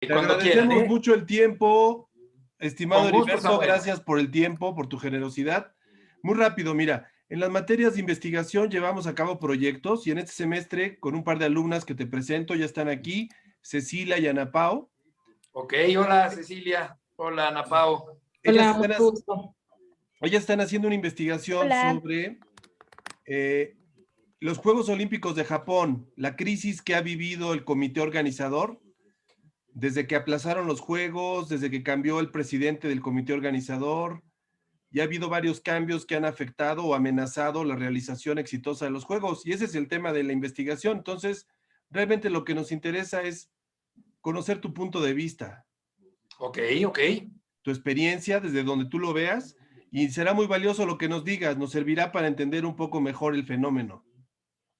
Te cuando quieran, agradecemos mucho el tiempo, estimado Con gusto, Heriberto, Samuel. gracias por el tiempo, por tu generosidad. Muy rápido, mira, en las materias de investigación llevamos a cabo proyectos y en este semestre con un par de alumnas que te presento, ya están aquí, Cecilia y Ana Pao. Ok, hola Cecilia, hola Ana Pao. Ellas Hola, mucho gusto. están haciendo una investigación Hola. sobre los Juegos Olímpicos de Japón, la crisis que ha vivido el comité organizador, desde que aplazaron los Juegos, desde que cambió el presidente del comité organizador, y ha habido varios cambios que han afectado o amenazado la realización exitosa de los Juegos, y ese es el tema de la investigación. Entonces, realmente lo que nos interesa es conocer tu punto de vista. Ok. Tu experiencia, desde donde tú lo veas, y será muy valioso lo que nos digas, nos servirá para entender un poco mejor el fenómeno.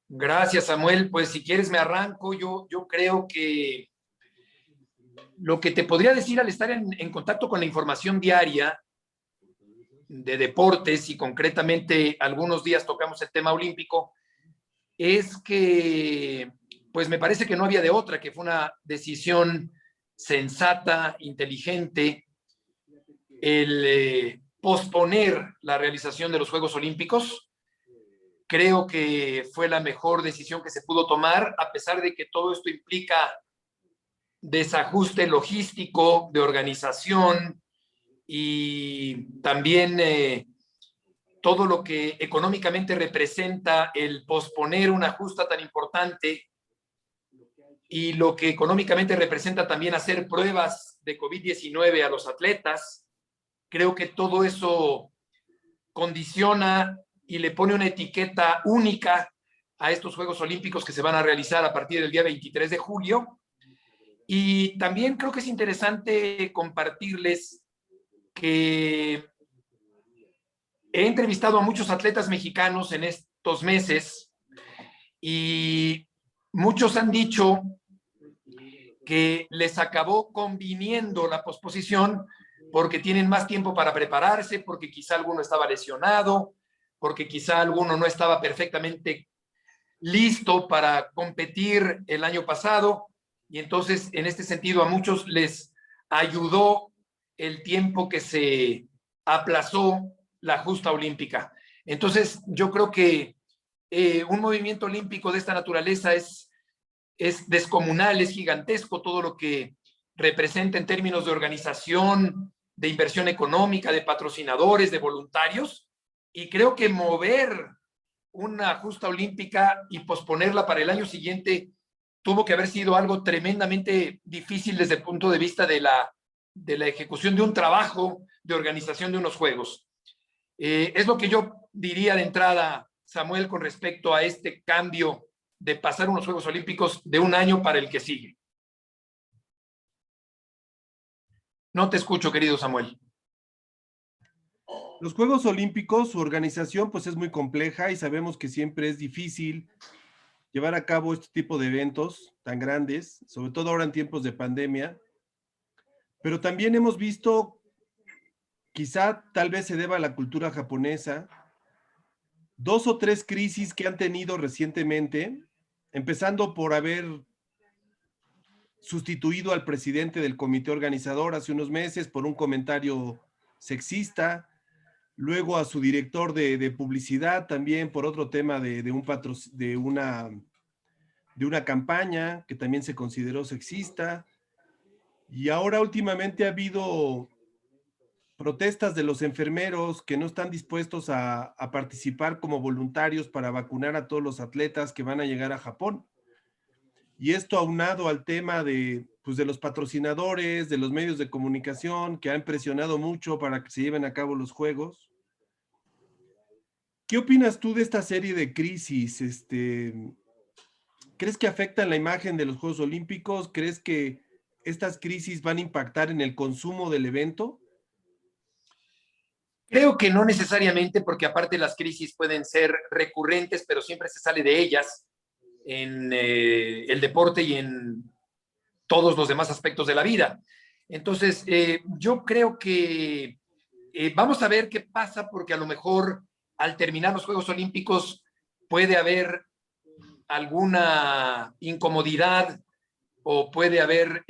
Gracias, Samuel. Pues si quieres me arranco. Yo creo que lo que te podría decir al estar en contacto con la información diaria de deportes y concretamente algunos días tocamos el tema olímpico, es que pues me parece que no había de otra, que fue una decisión sensata, inteligente, el posponer la realización de los Juegos Olímpicos. Creo que fue la mejor decisión que se pudo tomar, a pesar de que todo esto implica desajuste logístico, de organización y también todo lo que económicamente representa el posponer una justa tan importante y lo que económicamente representa también hacer pruebas de COVID-19 a los atletas. Creo que todo eso condiciona y le pone una etiqueta única a estos Juegos Olímpicos que se van a realizar a partir del día 23 de julio. Y también creo que es interesante compartirles que he entrevistado a muchos atletas mexicanos en estos meses y muchos han dicho que les acabó conviniendo la posposición porque tienen más tiempo para prepararse, porque quizá alguno estaba lesionado, porque quizá alguno no estaba perfectamente listo para competir el año pasado, y entonces en este sentido a muchos les ayudó el tiempo que se aplazó la justa olímpica. Entonces yo creo que un movimiento olímpico de esta naturaleza es descomunal, es gigantesco todo lo que representa en términos de organización, de inversión económica, de patrocinadores, de voluntarios, y creo que mover una justa olímpica y posponerla para el año siguiente tuvo que haber sido algo tremendamente difícil desde el punto de vista de la ejecución de un trabajo de organización de unos juegos. Es lo que yo diría de entrada, Samuel, con respecto a este cambio de pasar unos Juegos Olímpicos de un año para el que sigue. No te escucho, querido Samuel. Los Juegos Olímpicos, su organización pues es muy compleja y sabemos que siempre es difícil llevar a cabo este tipo de eventos tan grandes, sobre todo ahora en tiempos de pandemia, pero también hemos visto, quizá tal vez se deba a la cultura japonesa, 2 o 3 crisis que han tenido recientemente, empezando por haber sustituido al presidente del comité organizador hace unos meses por un comentario sexista, luego a su director de publicidad también por otro tema de una campaña que también se consideró sexista, y ahora últimamente ha habido protestas de los enfermeros que no están dispuestos a participar como voluntarios para vacunar a todos los atletas que van a llegar a Japón. Y esto aunado al tema pues de los patrocinadores, de los medios de comunicación que han presionado mucho para que se lleven a cabo los Juegos. ¿Qué opinas tú de esta serie de crisis? ¿Crees que afectan la imagen de los Juegos Olímpicos? ¿Crees que estas crisis van a impactar en el consumo del evento? Creo que no necesariamente, porque aparte las crisis pueden ser recurrentes, pero siempre se sale de ellas en el deporte y en todos los demás aspectos de la vida. Entonces, yo creo que vamos a ver qué pasa, porque a lo mejor al terminar los Juegos Olímpicos puede haber alguna incomodidad o puede haber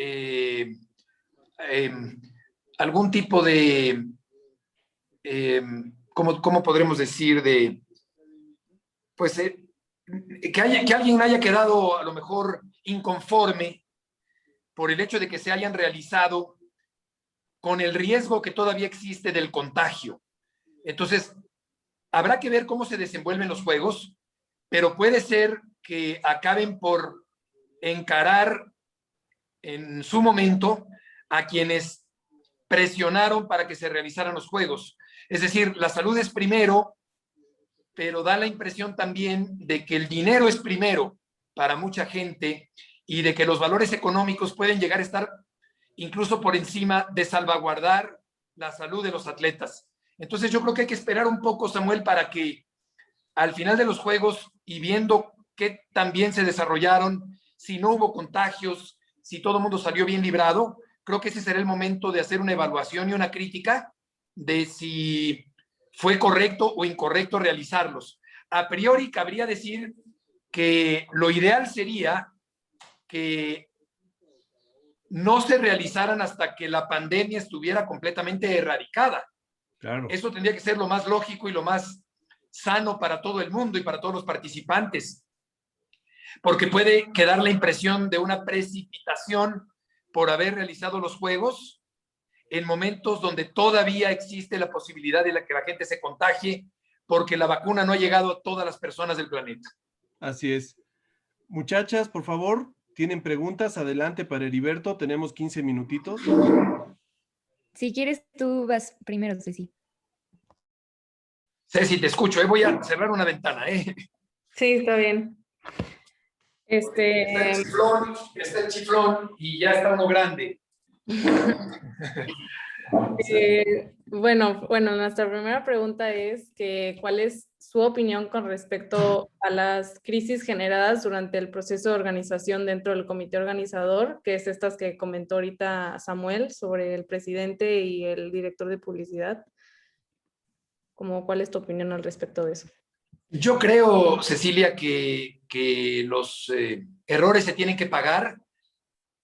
algún tipo de, ¿cómo podremos decir? Pues que alguien haya quedado a lo mejor inconforme por el hecho de que se hayan realizado con el riesgo que todavía existe del contagio. Entonces, habrá que ver cómo se desenvuelven los juegos, pero puede ser que acaben por encarar en su momento a quienes presionaron para que se realizaran los juegos. Es decir, la salud es primero, pero da la impresión también de que el dinero es primero para mucha gente y de que los valores económicos pueden llegar a estar incluso por encima de salvaguardar la salud de los atletas. Entonces yo creo que hay que esperar un poco, Samuel, para que al final de los juegos y viendo qué tan bien se desarrollaron, si no hubo contagios, si todo el mundo salió bien librado, creo que ese será el momento de hacer una evaluación y una crítica de si fue correcto o incorrecto realizarlos. A priori cabría decir que lo ideal sería que no se realizaran hasta que la pandemia estuviera completamente erradicada. Claro. Eso tendría que ser lo más lógico y lo más sano para todo el mundo y para todos los participantes, porque puede quedar la impresión de una precipitación por haber realizado los juegos en momentos donde todavía existe la posibilidad de que la gente se contagie porque la vacuna no ha llegado a todas las personas del planeta. Así es. Muchachas, por favor, ¿tienen preguntas? Adelante para Heriberto, tenemos 15 minutitos. Si quieres, tú vas primero, Ceci. Ceci, te escucho, voy a cerrar una ventana. Sí, está bien. Está el chiflón y ya está uno grande. Bueno, nuestra primera pregunta es que ¿cuál es su opinión con respecto a las crisis generadas durante el proceso de organización dentro del comité organizador, que es estas que comentó ahorita Samuel sobre el presidente y el director de publicidad? ¿Cuál es tu opinión al respecto de eso? Yo creo, Cecilia, que los errores se tienen que pagar,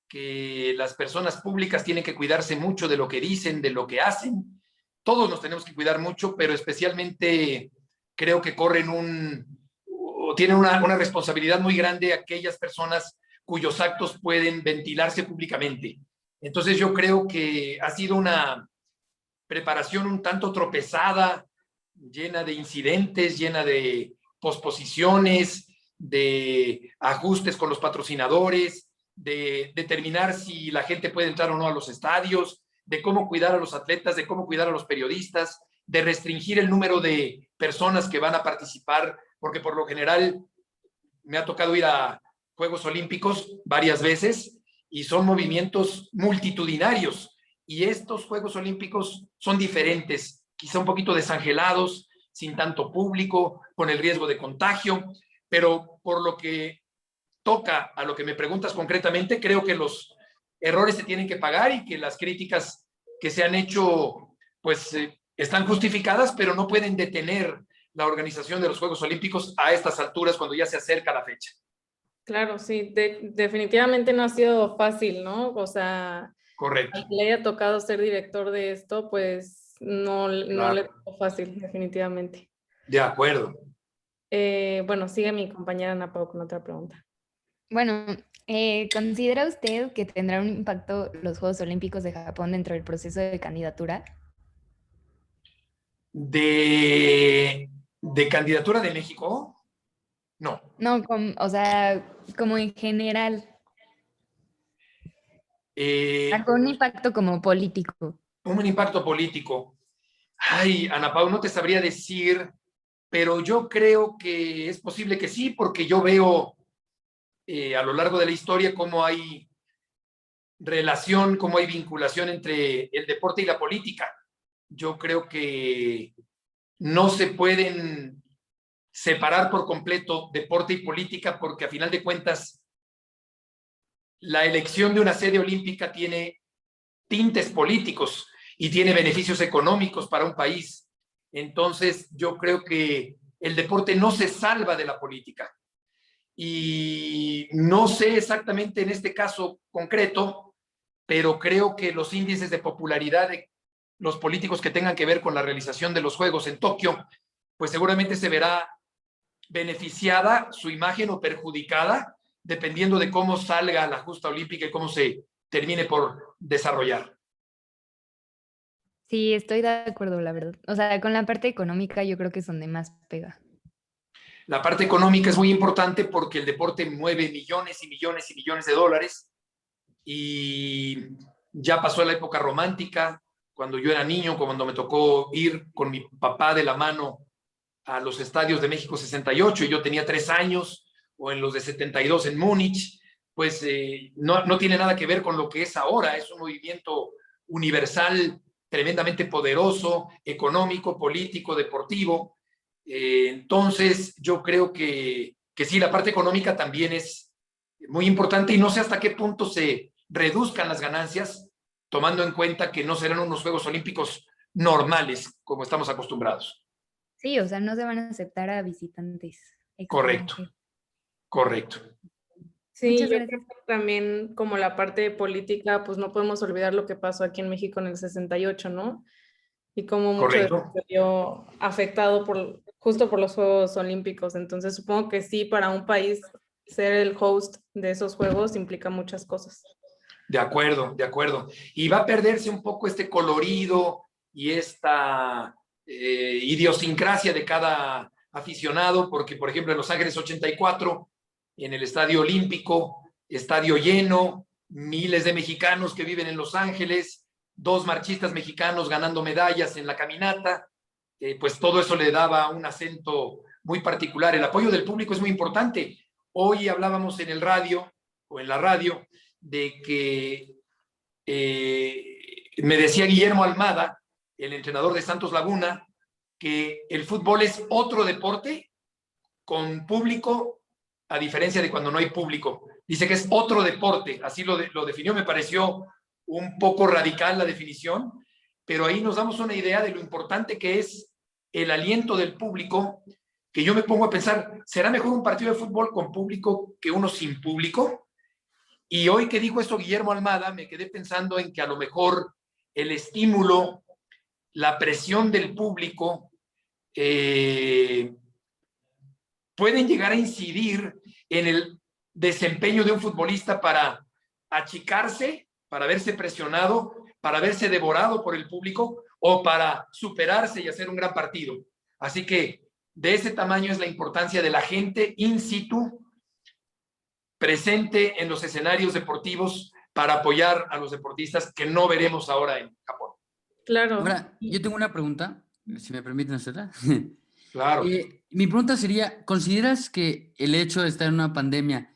que las personas públicas tienen que cuidarse mucho de lo que dicen, de lo que hacen. Todos nos tenemos que cuidar mucho, pero especialmente creo que tienen una responsabilidad muy grande aquellas personas cuyos actos pueden ventilarse públicamente. Entonces yo creo que ha sido una preparación un tanto tropezada, llena de incidentes, llena de posposiciones, de ajustes con los patrocinadores, de determinar si la gente puede entrar o no a los estadios, de cómo cuidar a los atletas, de cómo cuidar a los periodistas, de restringir el número de personas que van a participar, porque por lo general me ha tocado ir a Juegos Olímpicos varias veces y son movimientos multitudinarios y estos Juegos Olímpicos son diferentes, quizá un poquito desangelados, sin tanto público, con el riesgo de contagio, pero por lo que toca a lo que me preguntas concretamente, creo que los errores se tienen que pagar y que las críticas que se han hecho, pues están justificadas, pero no pueden detener la organización de los Juegos Olímpicos a estas alturas cuando ya se acerca la fecha. Claro, sí, definitivamente no ha sido fácil, ¿no? O sea, correcto. Al que le haya tocado ser director de esto, pues no le tocó fácil, definitivamente. De acuerdo. Bueno, sigue mi compañera Ana Pau con otra pregunta. Bueno, ¿considera usted que tendrá un impacto los Juegos Olímpicos de Japón dentro del proceso de candidatura? ¿De candidatura de México? No. No, o sea, como en general. ¿Algún impacto como político? Un impacto político. Ay, Ana Pau, no te sabría decir, pero yo creo que es posible que sí, porque yo veo a lo largo de la historia cómo hay relación, cómo hay vinculación entre el deporte y la política. Yo creo que no se pueden separar por completo deporte y política porque a final de cuentas la elección de una sede olímpica tiene tintes políticos y tiene beneficios económicos para un país. Entonces yo creo que el deporte no se salva de la política y no sé exactamente en este caso concreto, pero creo que los índices de popularidad de los políticos que tengan que ver con la realización de los Juegos en Tokio, pues seguramente se verá beneficiada su imagen o perjudicada, dependiendo de cómo salga la justa olímpica y cómo se termine por desarrollar. Sí, estoy de acuerdo, la verdad. O sea, con la parte económica yo creo que es donde más pega. La parte económica es muy importante porque el deporte mueve millones y millones y millones de dólares y ya pasó la época romántica, cuando yo era niño, cuando me tocó ir con mi papá de la mano a los estadios de México 68 y yo tenía 3 años, o en los de 72 en Múnich, pues no tiene nada que ver con lo que es ahora. Es un movimiento universal, tremendamente poderoso, económico, político, deportivo. Entonces, yo creo que sí, la parte económica también es muy importante y no sé hasta qué punto se reduzcan las ganancias, tomando en cuenta que no serán unos Juegos Olímpicos normales como estamos acostumbrados. Sí, o sea, no se van a aceptar a visitantes Correcto, extranjeros. correcto. Sí, Muchas yo gracias. creo que también como la parte política, pues no podemos olvidar lo que pasó aquí en México en el 68, ¿no? Y cómo mucho de eso Correcto. se vio afectado justo por los Juegos Olímpicos. Entonces supongo que sí, para un país ser el host de esos Juegos implica muchas cosas. De acuerdo, de acuerdo. Y va a perderse un poco este colorido y esta idiosincrasia de cada aficionado, porque, por ejemplo, en Los Ángeles 84, en el Estadio Olímpico, estadio lleno, miles de mexicanos que viven en Los Ángeles, 2 marchistas mexicanos ganando medallas en la caminata, pues todo eso le daba un acento muy particular. El apoyo del público es muy importante. Hoy hablábamos en el radio, o en la radio, de que me decía Guillermo Almada, el entrenador de Santos Laguna, que el fútbol es otro deporte con público, a diferencia de cuando no hay público. Dice que es otro deporte, así lo definió, me pareció un poco radical la definición, pero ahí nos damos una idea de lo importante que es el aliento del público, que yo me pongo a pensar, ¿será mejor un partido de fútbol con público que uno sin público? Y hoy que dijo esto Guillermo Almada, me quedé pensando en que a lo mejor el estímulo, la presión del público, pueden llegar a incidir en el desempeño de un futbolista para achicarse, para verse presionado, para verse devorado por el público o para superarse y hacer un gran partido. Así que de ese tamaño es la importancia de la gente in situ, presente en los escenarios deportivos para apoyar a los deportistas que no veremos ahora en Japón. Claro. Ahora, yo tengo una pregunta, si me permiten hacerla. Claro. Mi pregunta sería, ¿consideras que el hecho de estar en una pandemia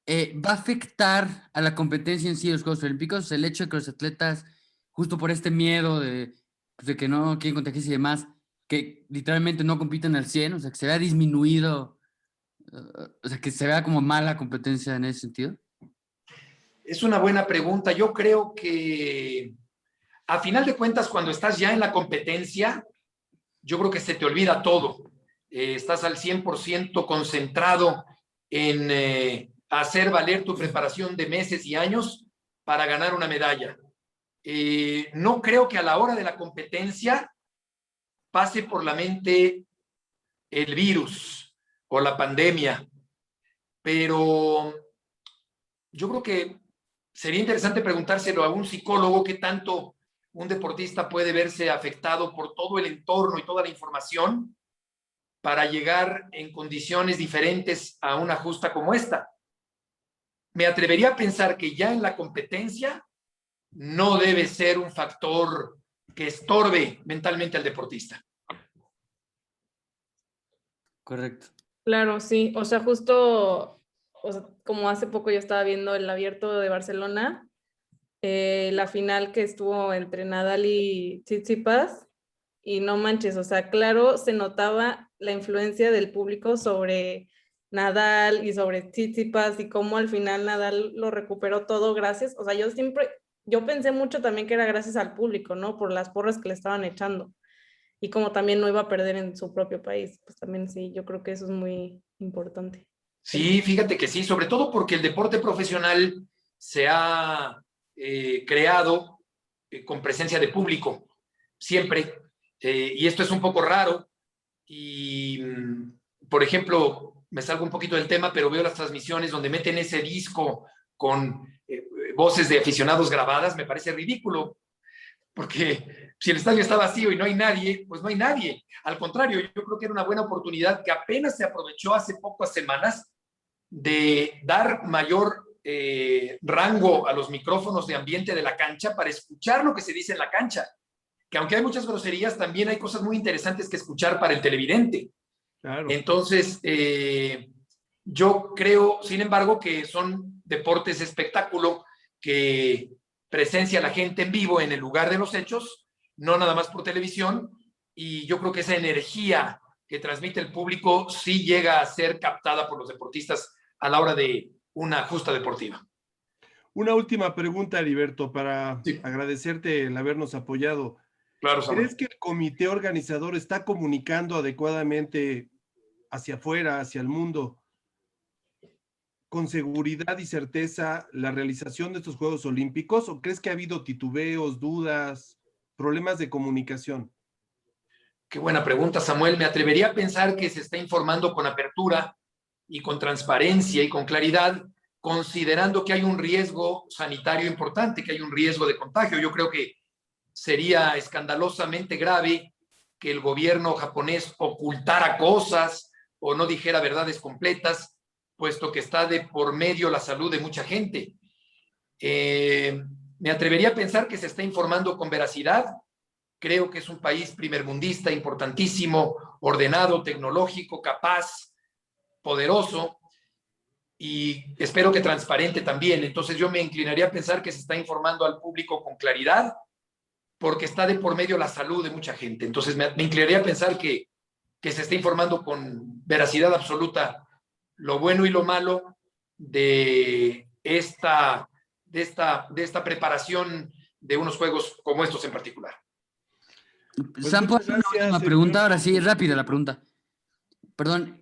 va a afectar a la competencia en sí de los Juegos Olímpicos? El hecho de que los atletas, justo por este miedo de que no quieren contagiarse y demás, que literalmente no compiten al 100, o sea, que se vea disminuido, o sea, que se vea como mala competencia en ese sentido. Es una buena pregunta. Yo creo que a final de cuentas, cuando estás ya en la competencia, yo creo que se te olvida todo. Estás al 100% concentrado en hacer valer tu preparación de meses y años para ganar una medalla. No creo que a la hora de la competencia pase por la mente el virus o la pandemia, pero yo creo que sería interesante preguntárselo a un psicólogo qué tanto un deportista puede verse afectado por todo el entorno y toda la información para llegar en condiciones diferentes a una justa como esta. Me atrevería a pensar que ya en la competencia no debe ser un factor que estorbe mentalmente al deportista. Correcto. Claro, sí. O sea, justo, o sea, como hace poco yo estaba viendo el Abierto de Barcelona, la final que estuvo entre Nadal y Tsitsipas, y no manches, o sea, claro, se notaba la influencia del público sobre Nadal y sobre Tsitsipas y cómo al final Nadal lo recuperó todo gracias, o sea, yo pensé mucho también que era gracias al público, ¿no? Por las porras que le estaban echando y como también no iba a perder en su propio país, pues también sí, yo creo que eso es muy importante. Sí, fíjate que sí, sobre todo porque el deporte profesional se ha creado con presencia de público, siempre. Y esto es un poco raro. Y, por ejemplo, me salgo un poquito del tema, pero veo las transmisiones donde meten ese disco con voces de aficionados grabadas, me parece ridículo, porque si el estadio está vacío y no hay nadie, pues no hay nadie. Al contrario, yo creo que era una buena oportunidad que apenas se aprovechó hace pocas semanas de dar mayor rango a los micrófonos de ambiente de la cancha para escuchar lo que se dice en la cancha. Que aunque hay muchas groserías, también hay cosas muy interesantes que escuchar para el televidente. Claro. Entonces, yo creo, sin embargo, que son deportes de espectáculo que presencia a la gente en vivo en el lugar de los hechos, no nada más por televisión, y yo creo que esa energía que transmite el público sí llega a ser captada por los deportistas a la hora de una justa deportiva. Una última pregunta, Heriberto, para Sí. agradecerte el habernos apoyado. Claro, Samuel. ¿Crees que el comité organizador está comunicando adecuadamente hacia afuera, hacia el mundo, con seguridad y certeza la realización de estos Juegos Olímpicos? ¿O crees que ha habido titubeos, dudas, problemas de comunicación? Qué buena pregunta, Samuel. Me atrevería a pensar que se está informando con apertura y con transparencia y con claridad, considerando que hay un riesgo sanitario importante, que hay un riesgo de contagio. Yo creo que sería escandalosamente grave que el gobierno japonés ocultara cosas o no dijera verdades completas, puesto que está de por medio la salud de mucha gente. Me atrevería a pensar que se está informando con veracidad. Creo que es un país primermundista, importantísimo, ordenado, tecnológico, capaz, poderoso, y espero que transparente también. Entonces yo me inclinaría a pensar que se está informando al público con claridad, porque está de por medio la salud de mucha gente. Entonces me inclinaría a pensar que se está informando con veracidad absoluta lo bueno y lo malo de esta preparación de unos juegos como estos en particular. Pues Sam, ¿puedo hacer una gracias, última pregunta? Ahora sí, Heriberto. rápida la pregunta. Perdón.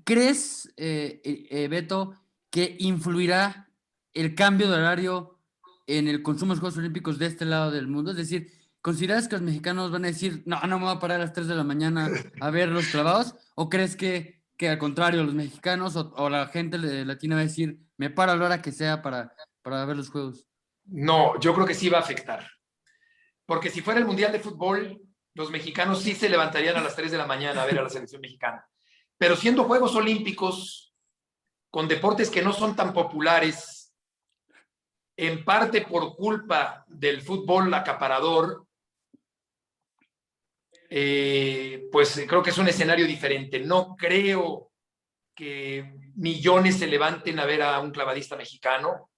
¿Crees, Beto, que influirá el cambio de horario en el consumo de los Juegos Olímpicos de este lado del mundo? Es decir, ¿consideras que los mexicanos van a decir, no me voy a parar a las 3 de la mañana a ver los clavados? ¿O crees que al contrario, los mexicanos o la gente latina va a decir, me paro a la hora que sea para ver los Juegos? No, yo creo que sí va a afectar. Porque si fuera el Mundial de Fútbol, los mexicanos sí se levantarían a las 3 de la mañana a ver a la selección mexicana. Pero siendo Juegos Olímpicos, con deportes que no son tan populares, en parte por culpa del fútbol acaparador, pues creo que es un escenario diferente. No creo que millones se levanten a ver a un clavadista mexicano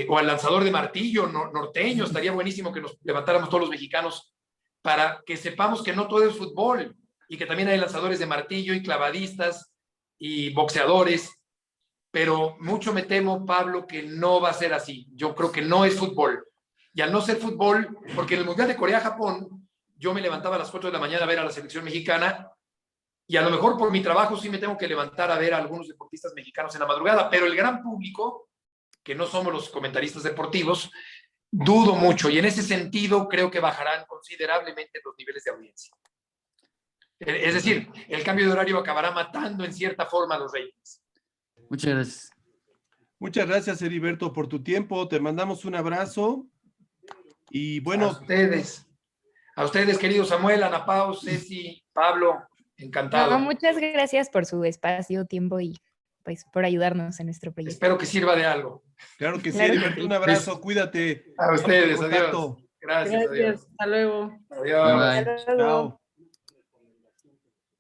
o al lanzador de martillo norteño. Estaría buenísimo que nos levantáramos todos los mexicanos para que sepamos que no todo es fútbol y que también hay lanzadores de martillo y clavadistas y boxeadores, pero mucho me temo, Pablo, que no va a ser así. Yo creo que no es fútbol. Y al no ser fútbol, porque en el Mundial de Corea-Japón, yo me levantaba a las 4 de la mañana a ver a la selección mexicana, y a lo mejor por mi trabajo sí me tengo que levantar a ver a algunos deportistas mexicanos en la madrugada, pero el gran público, que no somos los comentaristas deportivos, dudo mucho, y en ese sentido creo que bajarán considerablemente los niveles de audiencia. Es decir, el cambio de horario acabará matando en cierta forma los ratings. Muchas gracias. Muchas gracias, Heriberto, por tu tiempo. Te mandamos un abrazo. Y bueno, a ustedes, querido Samuel, Ana Pau, Ceci, Pablo, encantado. No, muchas gracias por su espacio, tiempo y pues por ayudarnos en nuestro proyecto. Espero que sirva de algo. Claro que sí, Claro que Heriberto, sí. un abrazo, cuídate. A ustedes, Estamos en adiós. contacto. Gracias, adiós. Hasta luego. Adiós. Bye. Hasta luego. Chao.